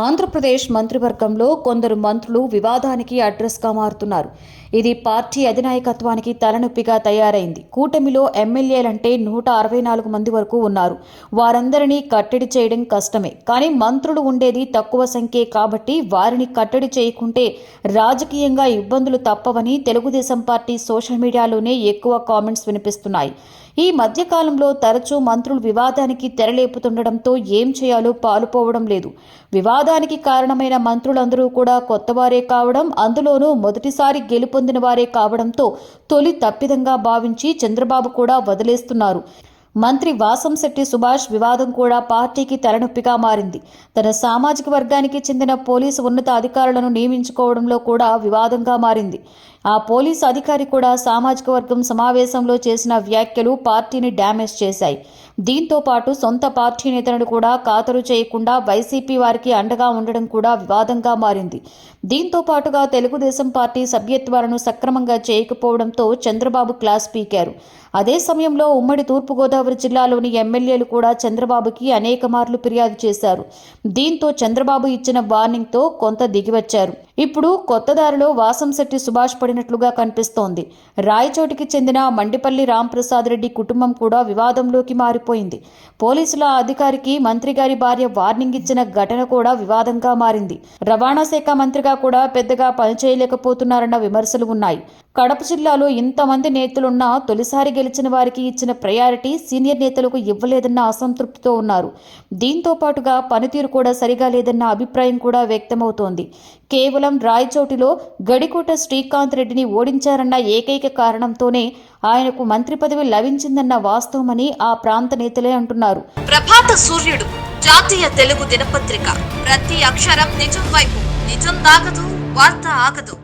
ఆంధ్రప్రదేశ్ మంత్రివర్గంలో కొందరు మంత్రులు వివాదానికి అడ్రస్గా మారుతున్నారు. ఇది పార్టీ అధినాయకత్వానికి తలనొప్పిగా తయారైంది. కూటమిలో ఎమ్మెల్యేలంటే 164 మంది వరకు ఉన్నారు. వారందరినీ కట్టడి చేయడం కష్టమే. కానీ మంత్రులు ఉండేది తక్కువ సంఖ్యే కాబట్టి వారిని కట్టడి చేయకుంటే రాజకీయంగా ఇబ్బందులు తప్పవని తెలుగుదేశం పార్టీ సోషల్ మీడియాలోనే ఎక్కువ కామెంట్స్ వినిపిస్తున్నాయి. ఈ మధ్యకాలంలో తరచూ మంత్రులు వివాదానికి తెరలేపుతుండటంతో ఏం చేయాలో పాలుపోవడం లేదు. వివాదానికి కారణమైన మంత్రులందరూ కూడా కొత్తవారే కావడం, అందులోనూ మొదటిసారి గెలుపొందిన వారే కావడంతో తొలి తప్పిదంగా భావించి చంద్రబాబు కూడా వదిలేస్తున్నారు. మంత్రి వాసంశెట్టి సుభాష్ వివాదం కూడా పార్టీకి తలనొప్పిగా మారింది. తన సామాజిక వర్గానికి చెందిన పోలీసు ఉన్నత అధికారులను నియమించుకోవడంలో కూడా వివాదంగా మారింది. ఆ పోలీసు అధికారి కూడా సామాజిక వర్గం సమావేశంలో చేసిన వ్యాఖ్యలు పార్టీని డ్యామేజ్ చేశాయి. దీంతో పాటు సొంత పార్టీ నేతలను కూడా ఖాతరు చేయకుండా వైసీపీ వారికి అండగా ఉండడం కూడా వివాదంగా మారింది. దీంతో పాటుగా తెలుగుదేశం పార్టీ సభ్యత్వాలను సక్రమంగా చేయకపోవడంతో చంద్రబాబు క్లాస్ పీకారు. అదే సమయంలో ఉమ్మడి తూర్పుగోదావరి జిల్లాలోని ఎమ్మెల్యేలు కూడా చంద్రబాబుకి అనేక మార్లు ఫిర్యాదు చేశారు. దీంతో చంద్రబాబు ఇచ్చిన వార్నింగ్తో కొంత దిగివచ్చారు. ఇప్పుడు కొత్త దారిలో వాసంశెట్టి సుభాష్ పడినట్లుగా కనిపిస్తోంది. రాయచోటికి చెందిన మండిపల్లి రాంప్రసాద్ రెడ్డి కుటుంబం కూడా వివాదంలోకి మారిపోయింది. పోలీసుల అధికారికి మంత్రి గారి భార్య వార్నింగ్ ఇచ్చిన ఘటన కూడా వివాదంగా మారింది. రవాణా శాఖ మంత్రిగా కూడా పెద్దగా పనిచేయలేకపోతున్నారన్న విమర్శలు ఉన్నాయి. కడప జిల్లాలో ఇంతమంది నేతలున్నా తొలిసారి గెలిచిన వారికి ఇచ్చిన ప్రయారిటీ సీనియర్ నేతలకు ఇవ్వలేదన్న అసంతృప్తితో ఉన్నారు. దీంతో పాటుగా పనితీరు కూడా సరిగా లేదన్న అభిప్రాయం కూడా వ్యక్తమవుతోంది. కేవలం రాయచోటిలో గడికోట శ్రీకాంత్ రెడ్డిని ఓడించారన్న ఏకైక కారణంతోనే ఆయనకు మంత్రి పదవి లభించిందన్న వాస్తవమని ఆ ప్రాంత నేతలే అంటున్నారు. ప్రభాత సూర్యుడు జాతీయ తెలుగు దినపత్రిక. ప్రతి అక్షరం నిజం వైపు. నిజం దాగదు, వార్త ఆగదు.